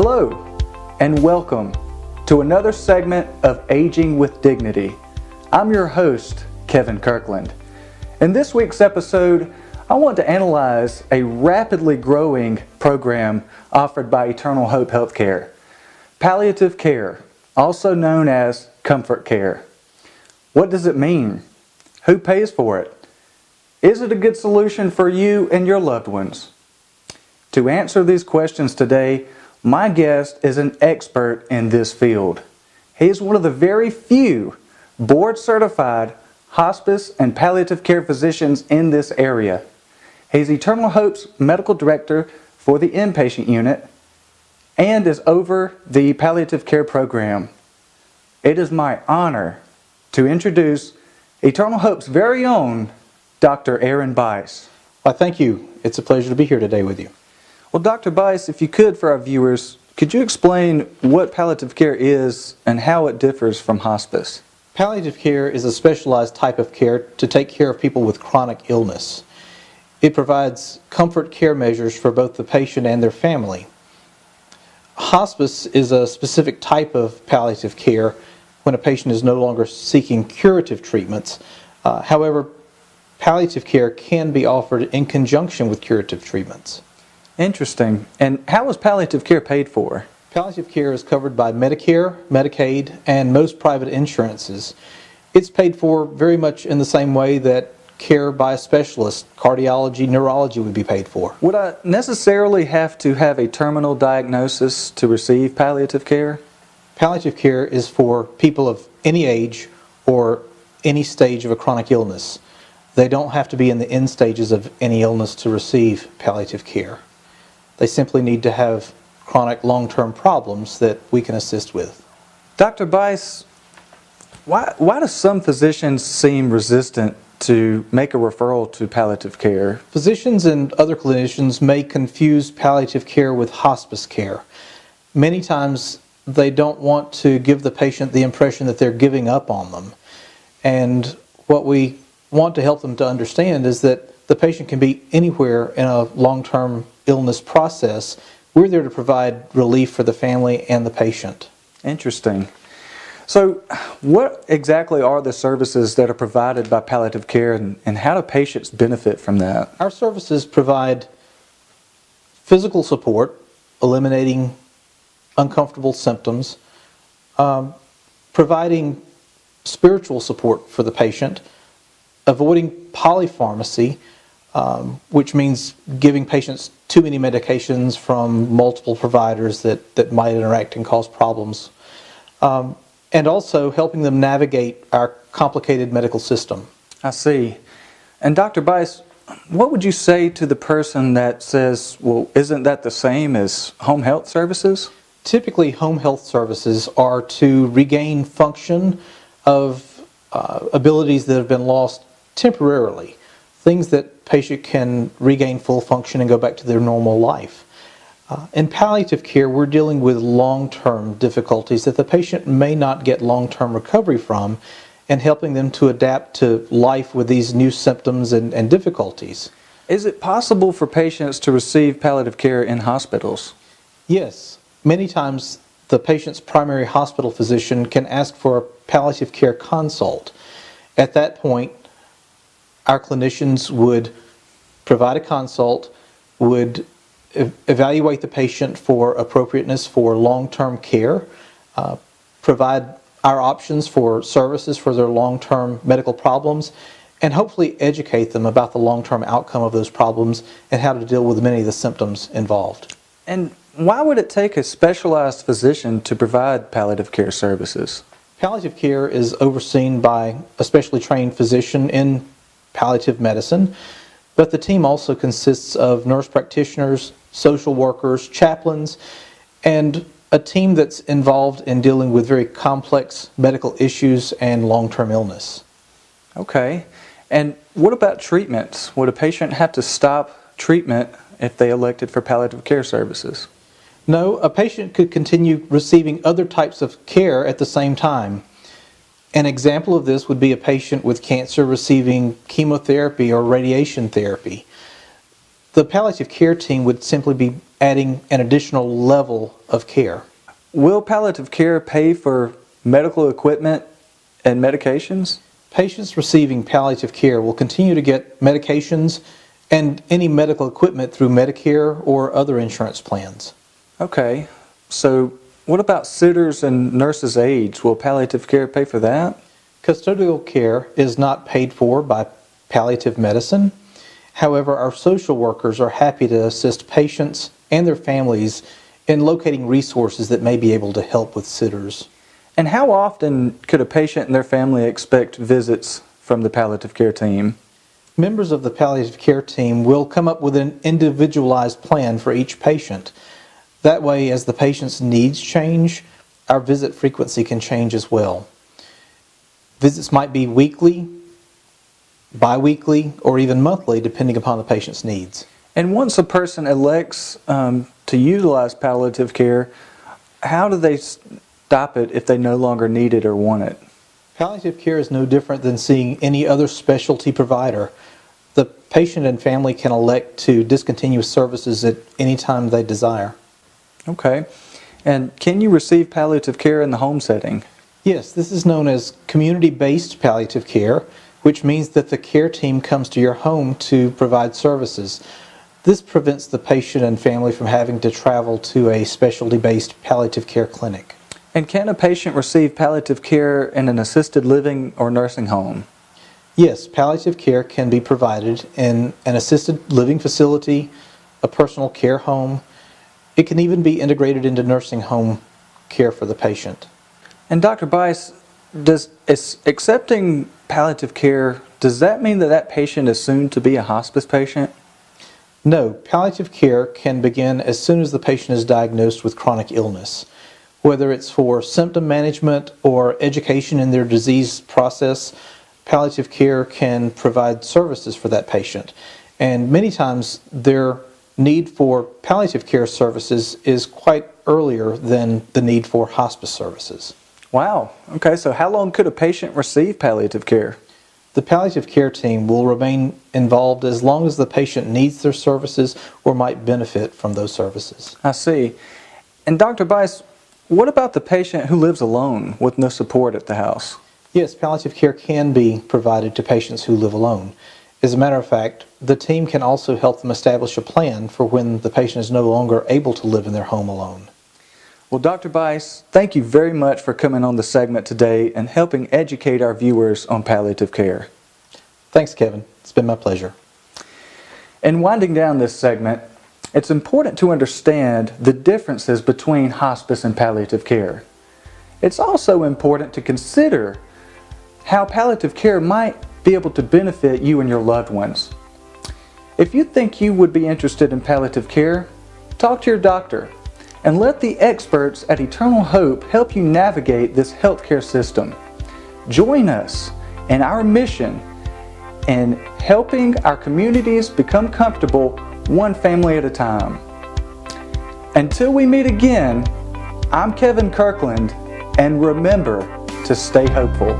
Hello, and welcome to another segment of Aging with Dignity. I'm your host, Kevin Kirkland. In this week's episode, I want to analyze a rapidly growing program offered by Eternal Hope Healthcare, Palliative Care, also known as Comfort Care. What does it mean? Who pays for it? Is it a good solution for you and your loved ones? To answer these questions today, my guest is an expert in this field. He is one of the very few board-certified hospice and palliative care physicians in this area. He's Eternal Hope's medical director for the inpatient unit and is over the palliative care program. It is my honor to introduce Eternal Hope's very own Dr. Aaron Bice. Well, thank you. It's a pleasure to be here today with you. Well, Dr. Bice, if you could, for our viewers, could you explain what palliative care is and how it differs from hospice? Palliative care is a specialized type of care to take care of people with chronic illness. It provides comfort care measures for both the patient and their family. Hospice is a specific type of palliative care when a patient is no longer seeking curative treatments. However, palliative care can be offered in conjunction with curative treatments. Interesting. And how is palliative care paid for? Palliative care is covered by Medicare, Medicaid, and most private insurances. It's paid for very much in the same way that care by a specialist, cardiology, neurology would be paid for. Would I necessarily have to have a terminal diagnosis to receive palliative care? Palliative care is for people of any age or any stage of a chronic illness. They don't have to be in the end stages of any illness to receive palliative care. They simply need to have chronic long-term problems that we can assist with. Dr. Bice, why do some physicians seem resistant to make a referral to palliative care? Physicians and other clinicians may confuse palliative care with hospice care. Many times they don't want to give the patient the impression that they're giving up on them. And what we want to help them to understand is that the patient can be anywhere in a long-term illness process. We're there to provide relief for the family and the patient. Interesting. So what exactly are the services that are provided by palliative care, and how do patients benefit from that? Our services provide physical support, eliminating uncomfortable symptoms, providing spiritual support for the patient, avoiding polypharmacy, which means giving patients too many medications from multiple providers that might interact and cause problems, and also helping them navigate our complicated medical system. I see. And Dr. Bice, what would you say to the person that says, well, isn't that the same as home health services? Typically, home health services are to regain function of abilities that have been lost temporarily, things that patient can regain full function and go back to their normal life. In palliative care, we're dealing with long-term difficulties that the patient may not get long-term recovery from, and helping them to adapt to life with these new symptoms and difficulties. Is it possible for patients to receive palliative care in hospitals? Yes. Many times the patient's primary hospital physician can ask for a palliative care consult. At that point, our clinicians would provide a consult, would evaluate the patient for appropriateness for long-term care, provide our options for services for their long-term medical problems, and hopefully educate them about the long-term outcome of those problems and how to deal with many of the symptoms involved. And why would it take a specialized physician to provide palliative care services? Palliative care is overseen by a specially trained physician in palliative medicine, but the team also consists of nurse practitioners, social workers, chaplains, and a team that's involved in dealing with very complex medical issues and long-term illness. Okay. And what about treatments? Would a patient have to stop treatment if they elected for palliative care services? No, a patient could continue receiving other types of care at the same time. An example of this would be a patient with cancer receiving chemotherapy or radiation therapy. The palliative care team would simply be adding an additional level of care. Will palliative care pay for medical equipment and medications? Patients receiving palliative care will continue to get medications and any medical equipment through Medicare or other insurance plans. Okay, so what about sitters and nurses' aides? Will palliative care pay for that? Custodial care is not paid for by palliative medicine. However, our social workers are happy to assist patients and their families in locating resources that may be able to help with sitters. And how often could a patient and their family expect visits from the palliative care team? Members of the palliative care team will come up with an individualized plan for each patient. That way, as the patient's needs change, our visit frequency can change as well. Visits might be weekly, bi-weekly, or even monthly, depending upon the patient's needs. And once a person elects to utilize palliative care, how do they stop it if they no longer need it or want it? Palliative care is no different than seeing any other specialty provider. The patient and family can elect to discontinue services at any time they desire. Okay. And can you receive palliative care in the home setting? Yes, this is known as community-based palliative care, which means that the care team comes to your home to provide services. This prevents the patient and family from having to travel to a specialty-based palliative care clinic. And can a patient receive palliative care in an assisted living or nursing home? Yes, palliative care can be provided in an assisted living facility, a personal care home. It can even be integrated into nursing home care for the patient. And Dr. Bice, accepting palliative care, does that mean that that patient is soon to be a hospice patient? No, palliative care can begin as soon as the patient is diagnosed with chronic illness. Whether it's for symptom management or education in their disease process, palliative care can provide services for that patient. And many times their need for palliative care services is quite earlier than the need for hospice services. Wow. Okay, so how long could a patient receive palliative care? The palliative care team will remain involved as long as the patient needs their services or might benefit from those services. I see. And Dr. Bice, what about the patient who lives alone with no support at the house? Yes, palliative care can be provided to patients who live alone. As a matter of fact, the team can also help them establish a plan for when the patient is no longer able to live in their home alone. Well, Dr. Bice, thank you very much for coming on the segment today and helping educate our viewers on palliative care. Thanks, Kevin. It's been my pleasure. In winding down this segment, it's important to understand the differences between hospice and palliative care. It's also important to consider how palliative care might be able to benefit you and your loved ones. If you think you would be interested in palliative care, talk to your doctor and let the experts at Eternal Hope help you navigate this healthcare system. Join us in our mission in helping our communities become comfortable one family at a time. Until we meet again, I'm Kevin Kirkland, and remember to stay hopeful.